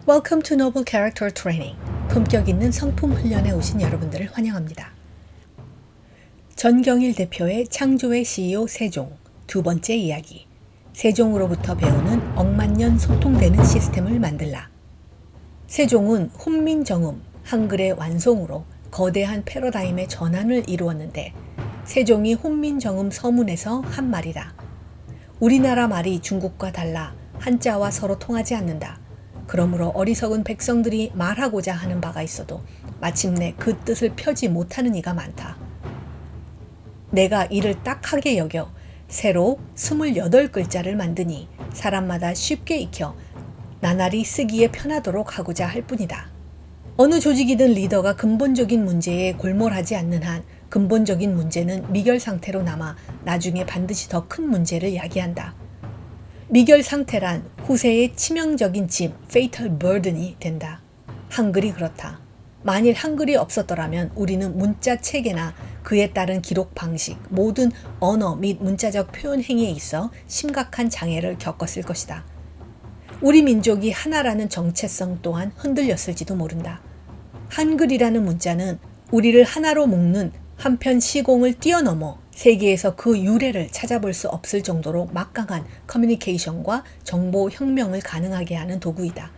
Welcome to Noble Character Training. 품격 있는 성품 훈련에 오신 여러분들을 환영합니다. 전경일 대표의 창조의 CEO 세종 두 번째 이야기. 세종으로부터 배우는 억만년 소통되는 시스템을 만들라. 세종은 훈민정음, 한글의 완성으로 거대한 패러다임의 전환을 이루었는데 세종이 훈민정음 서문에서 한 말이다. 우리나라 말이 중국과 달라 한자와 서로 통하지 않는다. 그러므로 어리석은 백성들이 말하고자 하는 바가 있어도 마침내 그 뜻을 펴지 못하는 이가 많다. 내가 이를 딱하게 여겨 새로 28글자를 만드니 사람마다 쉽게 익혀 나날이 쓰기에 편하도록 하고자 할 뿐이다. 어느 조직이든 리더가 근본적인 문제에 골몰하지 않는 한 근본적인 문제는 미결 상태로 남아 나중에 반드시 더 큰 문제를 야기한다. 미결 상태란 후세의 치명적인 짐, fatal burden이 된다. 한글이 그렇다. 만일 한글이 없었더라면 우리는 문자 체계나 그에 따른 기록 방식, 모든 언어 및 문자적 표현 행위에 있어 심각한 장애를 겪었을 것이다. 우리 민족이 하나라는 정체성 또한 흔들렸을지도 모른다. 한글이라는 문자는 우리를 하나로 묶는 한편 시공을 뛰어넘어 세계에서 그 유래를 찾아볼 수 없을 정도로 막강한 커뮤니케이션과 정보 혁명을 가능하게 하는 도구이다.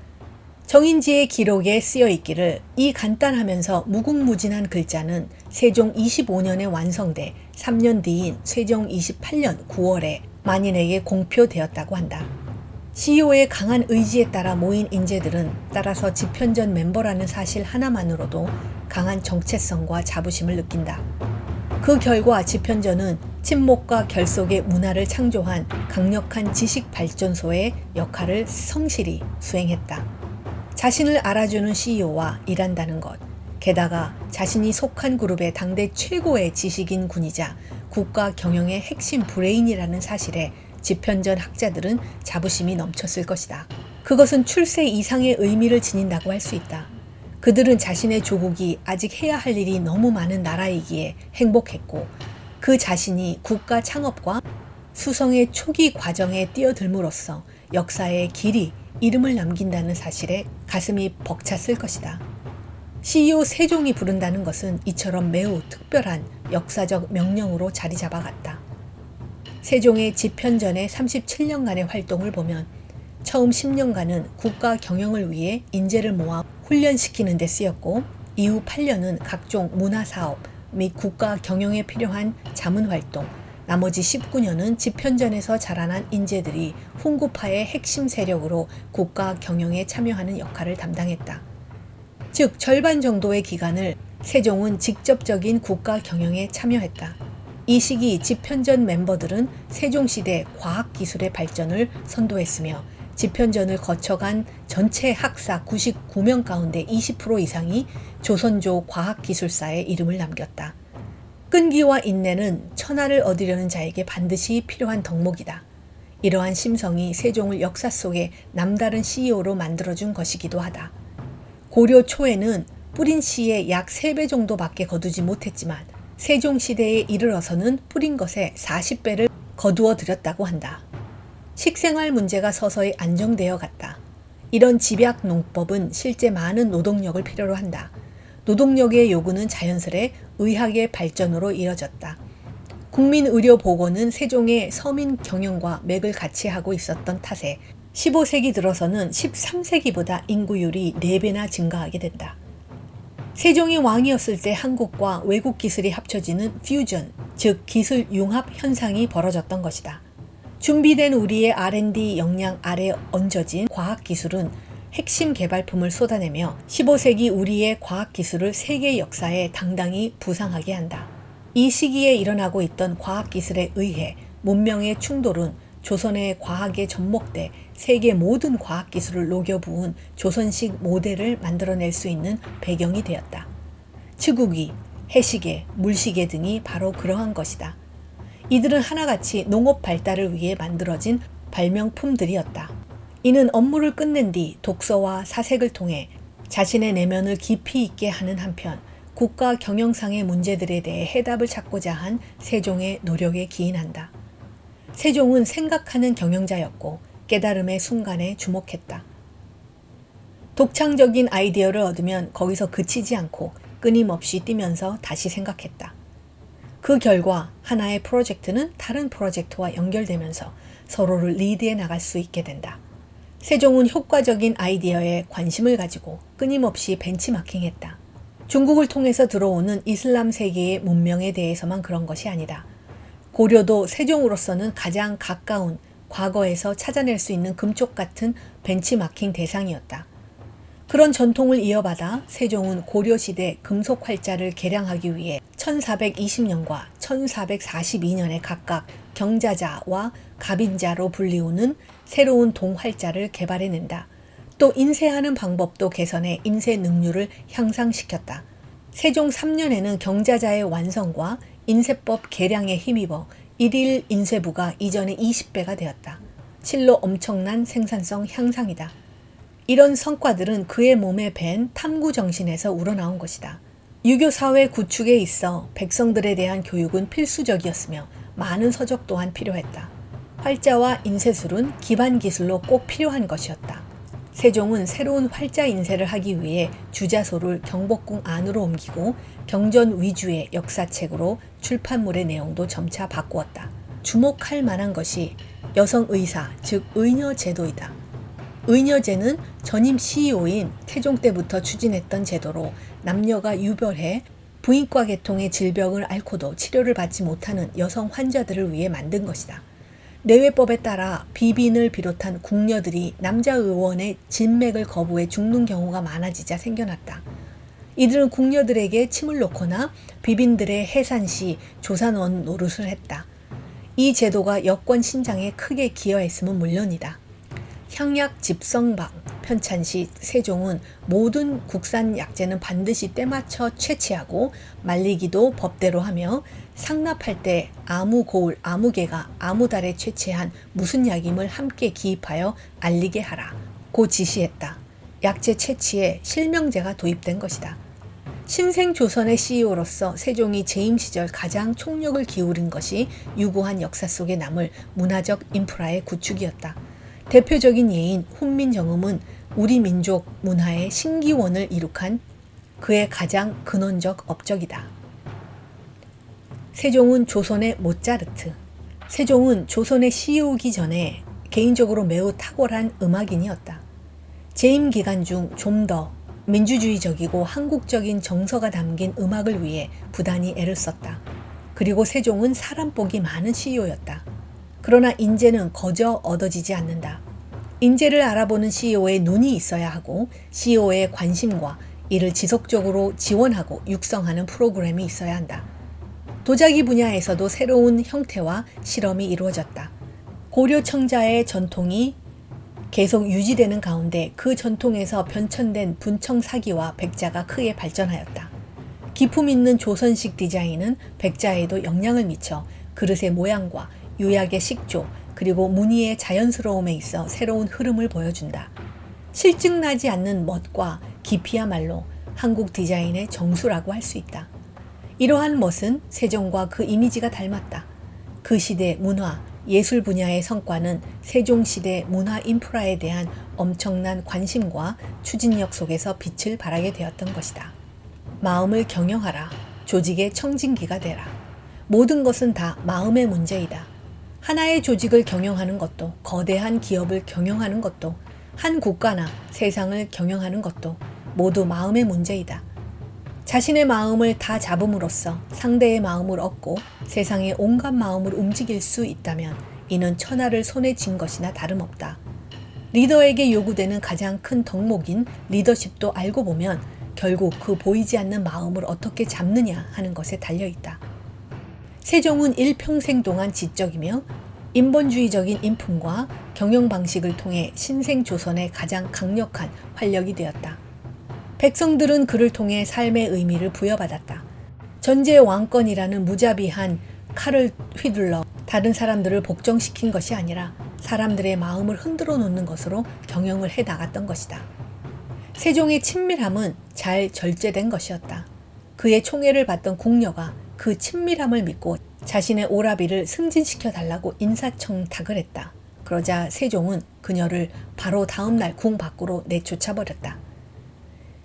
정인지의 기록에 쓰여 있기를 이 간단하면서 무궁무진한 글자는 세종 25년에 완성돼 3년 뒤인 세종 28년 9월에 만인에게 공표되었다고 한다. CEO의 강한 의지에 따라 모인 인재들은 따라서 집현전 멤버라는 사실 하나만으로도 강한 정체성과 자부심을 느낀다. 그 결과 집현전은 친목과 결속의 문화를 창조한 강력한 지식 발전소의 역할을 성실히 수행했다. 자신을 알아주는 CEO와 일한다는 것, 게다가 자신이 속한 그룹의 당대 최고의 지식인 군이자 국가 경영의 핵심 브레인이라는 사실에 집현전 학자들은 자부심이 넘쳤을 것이다. 그것은 출세 이상의 의미를 지닌다고 할 수 있다. 그들은 자신의 조국이 아직 해야 할 일이 너무 많은 나라이기에 행복했고 그 자신이 국가 창업과 수성의 초기 과정에 뛰어들므로써 역사의 길이 이름을 남긴다는 사실에 가슴이 벅찼을 것이다. CEO 세종이 부른다는 것은 이처럼 매우 특별한 역사적 명령으로 자리 잡아갔다. 세종의 집현전의 37년간의 활동을 보면 처음 10년간은 국가 경영을 위해 인재를 모아 훈련시키는 데 쓰였고 이후 8년은 각종 문화사업 및 국가 경영에 필요한 자문활동, 나머지 19년은 집현전에서 자라난 인재들이 훈구파의 핵심 세력으로 국가 경영에 참여하는 역할을 담당했다. 즉 절반 정도의 기간을 세종은 직접적인 국가 경영에 참여했다. 이 시기 집현전 멤버들은 세종시대 과학기술의 발전을 선도했으며 집현전을 거쳐간 전체 학사 99명 가운데 20% 이상이 조선조 과학기술사에 이름을 남겼다. 끈기와 인내는 천하를 얻으려는 자에게 반드시 필요한 덕목이다. 이러한 심성이 세종을 역사 속에 남다른 CEO로 만들어준 것이기도 하다. 고려 초에는 뿌린 씨의 약 3배 정도밖에 거두지 못했지만 세종시대에 이르러서는 뿌린 것의 40배를 거두어 들였다고 한다. 식생활 문제가 서서히 안정되어 갔다. 이런 집약농법은 실제 많은 노동력을 필요로 한다. 노동력의 요구는 자연스레 의학의 발전으로 이뤄졌다. 국민의료보건은 세종의 서민 경영과 맥을 같이 하고 있었던 탓에 15세기 들어서는 13세기보다 인구율이 4배나 증가하게 된다. 세종이 왕이었을 때 한국과 외국 기술이 합쳐지는 퓨전, 즉 기술 융합 현상이 벌어졌던 것이다. 준비된 우리의 R&D 역량 아래 얹어진 과학기술은 핵심 개발품을 쏟아내며 15세기 우리의 과학기술을 세계 역사에 당당히 부상하게 한다. 이 시기에 일어나고 있던 과학기술에 의해 문명의 충돌은 조선의 과학에 접목돼 세계 모든 과학기술을 녹여부은 조선식 모델을 만들어낼 수 있는 배경이 되었다. 치국이, 해시계, 물시계 등이 바로 그러한 것이다. 이들은 하나같이 농업 발달을 위해 만들어진 발명품들이었다. 이는 업무를 끝낸 뒤 독서와 사색을 통해 자신의 내면을 깊이 있게 하는 한편 국가 경영상의 문제들에 대해 해답을 찾고자 한 세종의 노력에 기인한다. 세종은 생각하는 경영자였고 깨달음의 순간에 주목했다. 독창적인 아이디어를 얻으면 거기서 그치지 않고 끊임없이 뛰면서 다시 생각했다. 그 결과 하나의 프로젝트는 다른 프로젝트와 연결되면서 서로를 리드해 나갈 수 있게 된다. 세종은 효과적인 아이디어에 관심을 가지고 끊임없이 벤치마킹했다. 중국을 통해서 들어오는 이슬람 세계의 문명에 대해서만 그런 것이 아니다. 고려도 세종으로서는 가장 가까운 과거에서 찾아낼 수 있는 금쪽 같은 벤치마킹 대상이었다. 그런 전통을 이어받아 세종은 고려시대 금속 활자를 개량하기 위해 1420년과 1442년에 각각 경자자와 갑인자로 불리우는 새로운 동활자를 개발해낸다. 또 인쇄하는 방법도 개선해 인쇄 능률을 향상시켰다. 세종 3년에는 경자자의 완성과 인쇄법 개량에 힘입어 일일 인쇄부가 이전의 20배가 되었다. 실로 엄청난 생산성 향상이다. 이런 성과들은 그의 몸에 밴 탐구 정신에서 우러나온 것이다. 유교 사회 구축에 있어 백성들에 대한 교육은 필수적이었으며 많은 서적 또한 필요했다. 활자와 인쇄술은 기반 기술로 꼭 필요한 것이었다. 세종은 새로운 활자 인쇄를 하기 위해 주자소를 경복궁 안으로 옮기고 경전 위주의 역사책으로 출판물의 내용도 점차 바꾸었다. 주목할 만한 것이 여성 의사, 즉 의녀 제도이다. 의녀제는 전임 CEO인 태종 때부터 추진했던 제도로 남녀가 유별해 부인과 계통의 질병을 앓고도 치료를 받지 못하는 여성 환자들을 위해 만든 것이다. 내외법에 따라 비빈을 비롯한 궁녀들이 남자 의원의 진맥을 거부해 죽는 경우가 많아지자 생겨났다. 이들은 궁녀들에게 침을 놓거나 비빈들의 해산 시 조산원 노릇을 했다. 이 제도가 여권 신장에 크게 기여했음은 물론이다. 향약 집성방 편찬시 세종은 모든 국산 약재는 반드시 때맞춰 채취하고 말리기도 법대로 하며 상납할 때 아무 고을, 아무개가 아무 달에 채취한 무슨 약임을 함께 기입하여 알리게 하라 고 지시했다. 약재 채취에 실명제가 도입된 것이다. 신생조선의 CEO로서 세종이 재임 시절 가장 총력을 기울인 것이 유구한 역사 속에 남을 문화적 인프라의 구축이었다. 대표적인 예인 훈민정음은 우리 민족 문화의 신기원을 이룩한 그의 가장 근원적 업적이다. 세종은 조선의 모차르트. 세종은 조선의 CEO이기 전에 개인적으로 매우 탁월한 음악인이었다. 재임 기간 중 좀 더 민주주의적이고 한국적인 정서가 담긴 음악을 위해 부단히 애를 썼다. 그리고 세종은 사람 복이 많은 CEO였다. 그러나 인재는 거저 얻어지지 않는다. 인재를 알아보는 CEO의 눈이 있어야 하고 CEO의 관심과 이를 지속적으로 지원하고 육성하는 프로그램이 있어야 한다. 도자기 분야에서도 새로운 형태와 실험이 이루어졌다. 고려 청자의 전통이 계속 유지되는 가운데 그 전통에서 변천된 분청 사기와 백자가 크게 발전하였다. 기품 있는 조선식 디자인은 백자에도 영향을 미쳐 그릇의 모양과 유약의 식조 그리고 무늬의 자연스러움에 있어 새로운 흐름을 보여준다. 실증나지 않는 멋과 깊이야말로 한국 디자인의 정수라고 할 수 있다. 이러한 멋은 세종과 그 이미지가 닮았다. 그 시대 문화, 예술 분야의 성과는 세종시대 문화 인프라에 대한 엄청난 관심과 추진력 속에서 빛을 발하게 되었던 것이다. 마음을 경영하라. 조직의 청진기가 되라. 모든 것은 다 마음의 문제이다. 하나의 조직을 경영하는 것도, 거대한 기업을 경영하는 것도, 한 국가나 세상을 경영하는 것도 모두 마음의 문제이다. 자신의 마음을 다 잡음으로써 상대의 마음을 얻고 세상의 온갖 마음을 움직일 수 있다면 이는 천하를 손에 쥔 것이나 다름없다. 리더에게 요구되는 가장 큰 덕목인 리더십도 알고 보면 결국 그 보이지 않는 마음을 어떻게 잡느냐 하는 것에 달려있다. 세종은 일평생 동안 지적이며 인본주의적인 인품과 경영 방식을 통해 신생조선의 가장 강력한 활력이 되었다. 백성들은 그를 통해 삶의 의미를 부여받았다. 전제 왕권이라는 무자비한 칼을 휘둘러 다른 사람들을 복종시킨 것이 아니라 사람들의 마음을 흔들어 놓는 것으로 경영을 해 나갔던 것이다. 세종의 친밀함은 잘 절제된 것이었다. 그의 총애를 받던 궁녀가 그 친밀함을 믿고 자신의 오라비를 승진시켜 달라고 인사청탁을 했다. 그러자 세종은 그녀를 바로 다음날 궁 밖으로 내쫓아버렸다.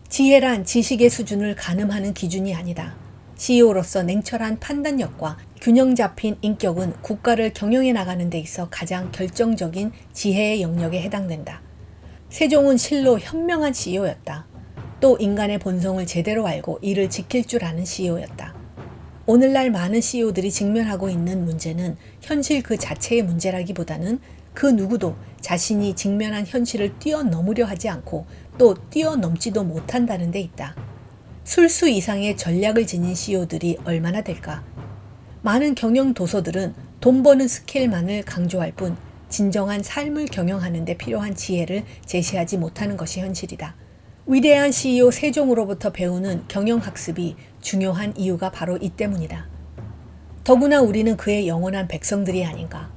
지혜란 지식의 수준을 가늠하는 기준이 아니다. CEO로서 냉철한 판단력과 균형 잡힌 인격은 국가를 경영해 나가는 데 있어 가장 결정적인 지혜의 영역에 해당된다. 세종은 실로 현명한 CEO였다. 또 인간의 본성을 제대로 알고 이를 지킬 줄 아는 CEO였다. 오늘날 많은 CEO들이 직면하고 있는 문제는 현실 그 자체의 문제라기보다는 그 누구도 자신이 직면한 현실을 뛰어넘으려 하지 않고 또 뛰어넘지도 못한다는 데 있다. 술수 이상의 전략을 지닌 CEO들이 얼마나 될까? 많은 경영 도서들은 돈 버는 스킬만을 강조할 뿐 진정한 삶을 경영하는 데 필요한 지혜를 제시하지 못하는 것이 현실이다. 위대한 CEO 세종으로부터 배우는 경영학습이 중요한 이유가 바로 이 때문이다. 더구나 우리는 그의 영원한 백성들이 아닌가.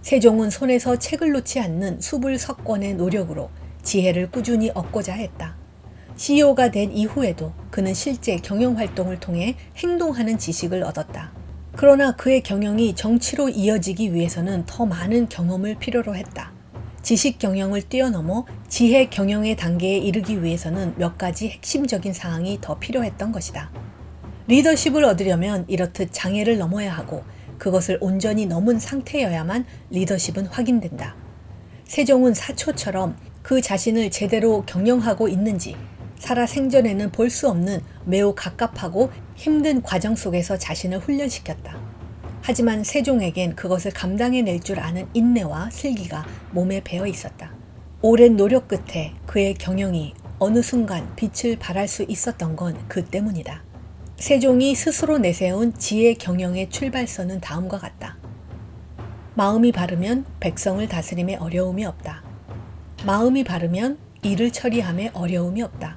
세종은 손에서 책을 놓지 않는 수불석권의 노력으로 지혜를 꾸준히 얻고자 했다. CEO가 된 이후에도 그는 실제 경영활동을 통해 행동하는 지식을 얻었다. 그러나 그의 경영이 정치로 이어지기 위해서는 더 많은 경험을 필요로 했다. 지식 경영을 뛰어넘어 지혜 경영의 단계에 이르기 위해서는 몇 가지 핵심적인 사항이 더 필요했던 것이다. 리더십을 얻으려면 이렇듯 장애를 넘어야 하고 그것을 온전히 넘은 상태여야만 리더십은 확인된다. 세종은 사초처럼 그 자신을 제대로 경영하고 있는지 살아생전에는 볼 수 없는 매우 갑갑하고 힘든 과정 속에서 자신을 훈련시켰다. 하지만 세종에겐 그것을 감당해낼 줄 아는 인내와 슬기가 몸에 배어 있었다. 오랜 노력 끝에 그의 경영이 어느 순간 빛을 발할 수 있었던 건 그 때문이다. 세종이 스스로 내세운 지혜 경영의 출발선은 다음과 같다. 마음이 바르면 백성을 다스림에 어려움이 없다. 마음이 바르면 일을 처리함에 어려움이 없다.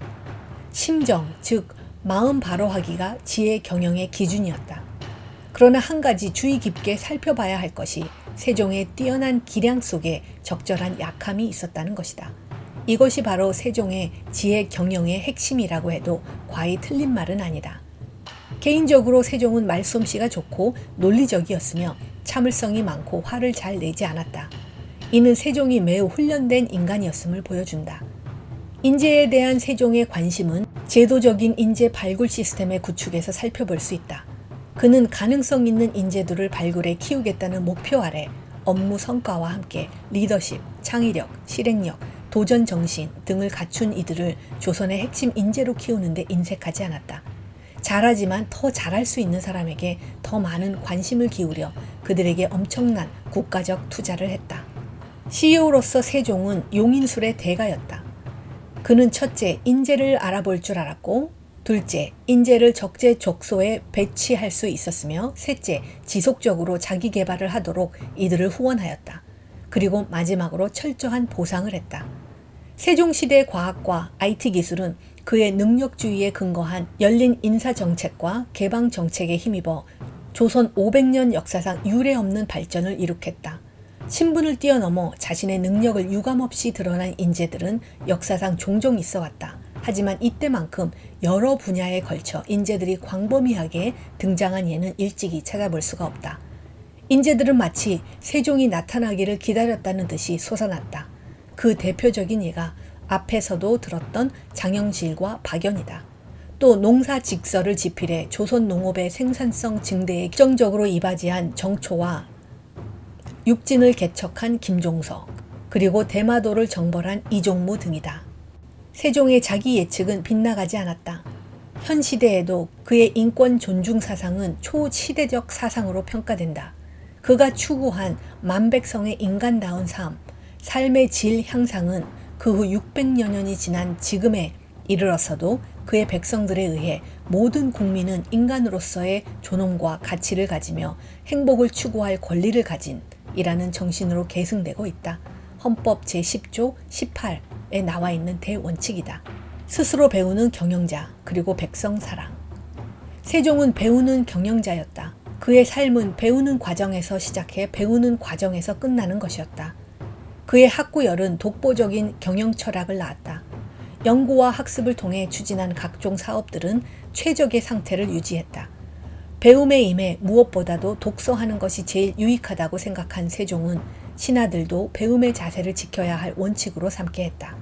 심정, 즉 마음 바로하기가 지혜 경영의 기준이었다. 그러나 한 가지 주의 깊게 살펴봐야 할 것이 세종의 뛰어난 기량 속에 적절한 약함이 있었다는 것이다. 이것이 바로 세종의 지혜 경영의 핵심이라고 해도 과히 틀린 말은 아니다. 개인적으로 세종은 말솜씨가 좋고 논리적이었으며 참을성이 많고 화를 잘 내지 않았다. 이는 세종이 매우 훈련된 인간이었음을 보여준다. 인재에 대한 세종의 관심은 제도적인 인재 발굴 시스템의 구축에서 살펴볼 수 있다. 그는 가능성 있는 인재들을 발굴해 키우겠다는 목표 아래 업무 성과와 함께 리더십, 창의력, 실행력, 도전 정신 등을 갖춘 이들을 조선의 핵심 인재로 키우는 데 인색하지 않았다. 잘하지만 더 잘할 수 있는 사람에게 더 많은 관심을 기울여 그들에게 엄청난 국가적 투자를 했다. CEO로서 세종은 용인술의 대가였다. 그는 첫째, 인재를 알아볼 줄 알았고, 둘째, 인재를 적재적소에 배치할 수 있었으며, 셋째, 지속적으로 자기 개발을 하도록 이들을 후원하였다. 그리고 마지막으로 철저한 보상을 했다. 세종시대 과학과 IT 기술은 그의 능력주의에 근거한 열린 인사정책과 개방정책에 힘입어 조선 500년 역사상 유례없는 발전을 이룩했다. 신분을 뛰어넘어 자신의 능력을 유감없이 드러난 인재들은 역사상 종종 있어 왔다. 하지만 이때만큼 여러 분야에 걸쳐 인재들이 광범위하게 등장한 예는 일찍이 찾아볼 수가 없다. 인재들은 마치 세종이 나타나기를 기다렸다는 듯이 솟아났다. 그 대표적인 예가 앞에서도 들었던 장영실과 박연이다. 또 농사직설을 지필해 조선 농업의 생산성 증대에 결정적으로 이바지한 정초와 육진을 개척한 김종서, 그리고 대마도를 정벌한 이종무 등이다. 세종의 자기 예측은 빗나가지 않았다. 현 시대에도 그의 인권 존중 사상은 초시대적 사상으로 평가된다. 그가 추구한 만백성의 인간다운 삶, 삶의 질 향상은 그 후 600여 년이 지난 지금에 이르러서도 그의 백성들에 의해 모든 국민은 인간으로서의 존엄과 가치를 가지며 행복을 추구할 권리를 가진 이라는 정신으로 계승되고 있다. 헌법 제10조 18에 나와 있는 대원칙이다. 스스로 배우는 경영자, 그리고 백성 사랑. 세종은 배우는 경영자였다. 그의 삶은 배우는 과정에서 시작해 배우는 과정에서 끝나는 것이었다. 그의 학구열은 독보적인 경영 철학을 낳았다. 연구와 학습을 통해 추진한 각종 사업들은 최적의 상태를 유지했다. 배움에 임해 무엇보다도 독서하는 것이 제일 유익하다고 생각한 세종은 신하들도 배움의 자세를 지켜야 할 원칙으로 삼게 했다.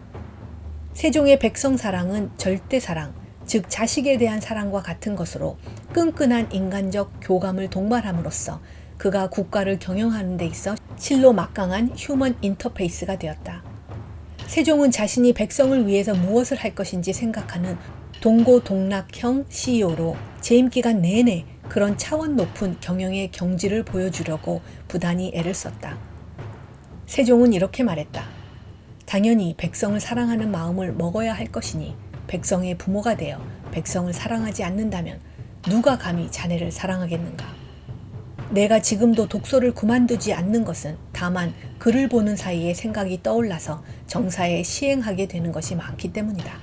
세종의 백성 사랑은 절대 사랑, 즉 자식에 대한 사랑과 같은 것으로 끈끈한 인간적 교감을 동반함으로써 그가 국가를 경영하는 데 있어 실로 막강한 휴먼 인터페이스가 되었다. 세종은 자신이 백성을 위해서 무엇을 할 것인지 생각하는 동고동락형 CEO로 재임 기간 내내 그런 차원 높은 경영의 경지를 보여주려고 부단히 애를 썼다. 세종은 이렇게 말했다. 당연히 백성을 사랑하는 마음을 먹어야 할 것이니 백성의 부모가 되어 백성을 사랑하지 않는다면 누가 감히 자네를 사랑하겠는가. 내가 지금도 독서를 그만두지 않는 것은 다만 글을 보는 사이에 생각이 떠올라서 정사에 시행하게 되는 것이 많기 때문이다.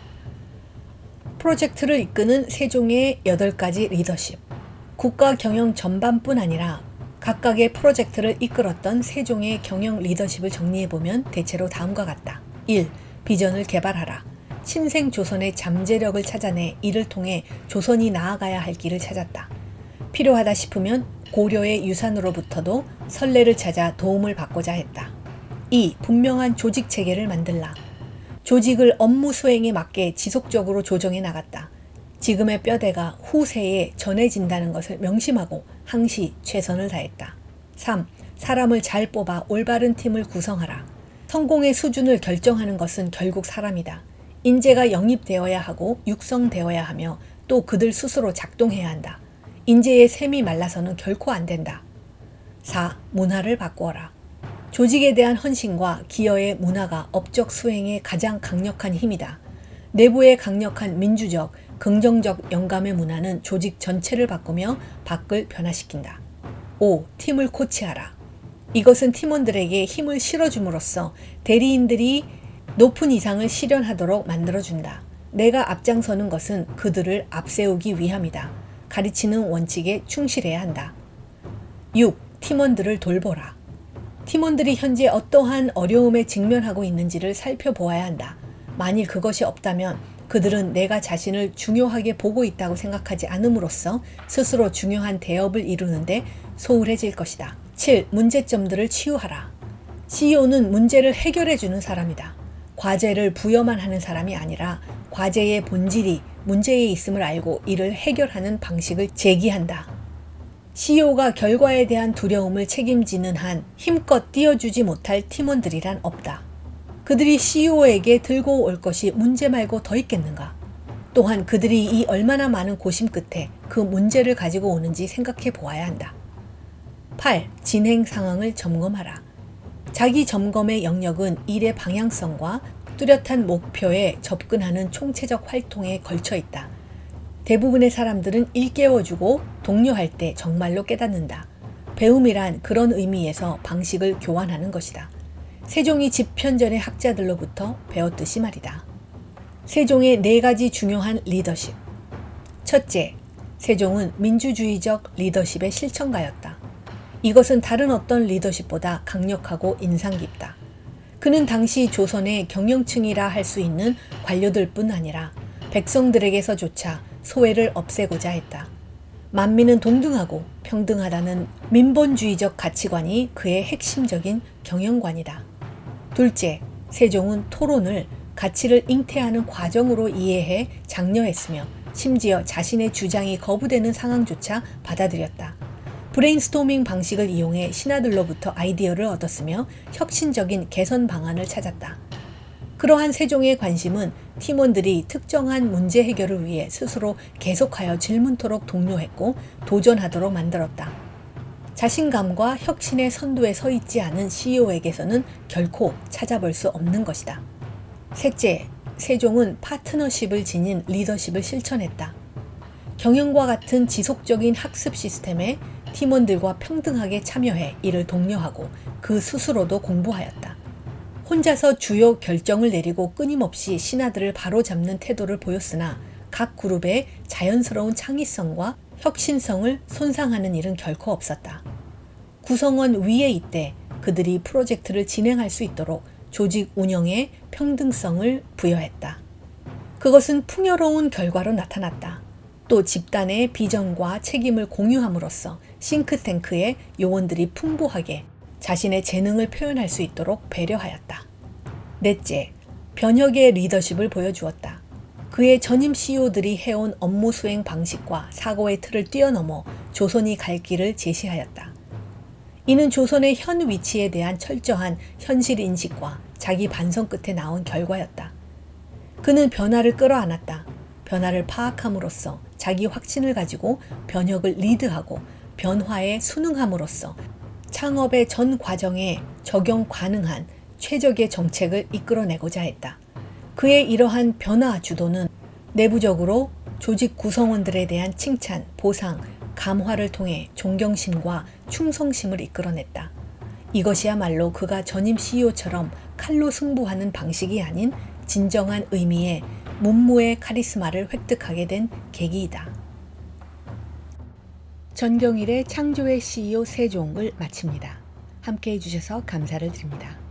프로젝트를 이끄는 세종의 8가지 리더십. 국가 경영 전반뿐 아니라 각각의 프로젝트를 이끌었던 세종의 경영 리더십을 정리해보면 대체로 다음과 같다. 1. 비전을 개발하라. 신생 조선의 잠재력을 찾아내 이를 통해 조선이 나아가야 할 길을 찾았다. 필요하다 싶으면 고려의 유산으로부터도 선례를 찾아 도움을 받고자 했다. 2. 분명한 조직 체계를 만들라. 조직을 업무 수행에 맞게 지속적으로 조정해 나갔다. 지금의 뼈대가 후세에 전해진다는 것을 명심하고 항시 최선을 다했다. 3. 사람을 잘 뽑아 올바른 팀을 구성하라. 성공의 수준을 결정하는 것은 결국 사람이다. 인재가 영입되어야 하고 육성되어야 하며 또 그들 스스로 작동해야 한다. 인재의 샘이 말라서는 결코 안 된다. 4. 문화를 바꾸어라. 조직에 대한 헌신과 기여의 문화가 업적 수행에 가장 강력한 힘이다. 내부의 강력한 민주적, 긍정적 영감의 문화는 조직 전체를 바꾸며 밖을 변화시킨다. 5. 팀을 코치하라. 이것은 팀원들에게 힘을 실어줌으로써 대리인들이 높은 이상을 실현하도록 만들어준다. 내가 앞장서는 것은 그들을 앞세우기 위함이다. 가르치는 원칙에 충실해야 한다. 6. 팀원들을 돌보라. 팀원들이 현재 어떠한 어려움에 직면하고 있는지를 살펴보아야 한다. 만일 그것이 없다면 그들은 내가 자신을 중요하게 보고 있다고 생각하지 않음으로써 스스로 중요한 대업을 이루는데 소홀해질 것이다. 7. 문제점들을 치유하라. CEO는 문제를 해결해주는 사람이다. 과제를 부여만 하는 사람이 아니라 과제의 본질이 문제에 있음을 알고 이를 해결하는 방식을 제기한다. CEO가 결과에 대한 두려움을 책임지는 한 힘껏 띄워주지 못할 팀원들이란 없다. 그들이 CEO에게 들고 올 것이 문제 말고 더 있겠는가? 또한 그들이 이 얼마나 많은 고심 끝에 그 문제를 가지고 오는지 생각해 보아야 한다. 8. 진행 상황을 점검하라. 자기 점검의 영역은 일의 방향성과 뚜렷한 목표에 접근하는 총체적 활동에 걸쳐 있다. 대부분의 사람들은 일깨워주고 독려할 때 정말로 깨닫는다. 배움이란 그런 의미에서 방식을 교환하는 것이다. 세종이 집현전의 학자들로부터 배웠듯이 말이다. 세종의 4가지 중요한 리더십. 첫째, 세종은 민주주의적 리더십의 실천가였다. 이것은 다른 어떤 리더십보다 강력하고 인상 깊다. 그는 당시 조선의 경영층이라 할 수 있는 관료들뿐 아니라 백성들에게서조차 소외를 없애고자 했다. 만민은 동등하고 평등하다는 민본주의적 가치관이 그의 핵심적인 경영관이다. 둘째, 세종은 토론을 가치를 잉태하는 과정으로 이해해 장려했으며 심지어 자신의 주장이 거부되는 상황조차 받아들였다. 브레인스토밍 방식을 이용해 신하들로부터 아이디어를 얻었으며 혁신적인 개선 방안을 찾았다. 그러한 세종의 관심은 팀원들이 특정한 문제 해결을 위해 스스로 계속하여 질문토록 독려했고 도전하도록 만들었다. 자신감과 혁신의 선두에 서 있지 않은 CEO에게서는 결코 찾아볼 수 없는 것이다. 셋째, 세종은 파트너십을 지닌 리더십을 실천했다. 경영과 같은 지속적인 학습 시스템에 팀원들과 평등하게 참여해 이를 독려하고 그 스스로도 공부하였다. 혼자서 주요 결정을 내리고 끊임없이 신하들을 바로잡는 태도를 보였으나 각 그룹의 자연스러운 창의성과 혁신성을 손상하는 일은 결코 없었다. 구성원 위에 있되 그들이 프로젝트를 진행할 수 있도록 조직 운영에 평등성을 부여했다. 그것은 풍요로운 결과로 나타났다. 또 집단의 비전과 책임을 공유함으로써 싱크탱크의 요원들이 풍부하게 자신의 재능을 표현할 수 있도록 배려하였다. 넷째, 변혁의 리더십을 보여주었다. 그의 전임 CEO들이 해온 업무 수행 방식과 사고의 틀을 뛰어넘어 조선이 갈 길을 제시하였다. 이는 조선의 현 위치에 대한 철저한 현실 인식과 자기 반성 끝에 나온 결과였다. 그는 변화를 끌어안았다. 변화를 파악함으로써 자기 확신을 가지고 변혁을 리드하고 변화에 순응함으로써 창업의 전 과정에 적용 가능한 최적의 정책을 이끌어내고자 했다. 그의 이러한 변화 주도는 내부적으로 조직 구성원들에 대한 칭찬, 보상, 감화를 통해 존경심과 충성심을 이끌어냈다. 이것이야말로 그가 전임 CEO처럼 칼로 승부하는 방식이 아닌 진정한 의미의 문무의 카리스마를 획득하게 된 계기이다. 전경일의 창조의 CEO 세종을 마칩니다. 함께해 주셔서 감사를 드립니다.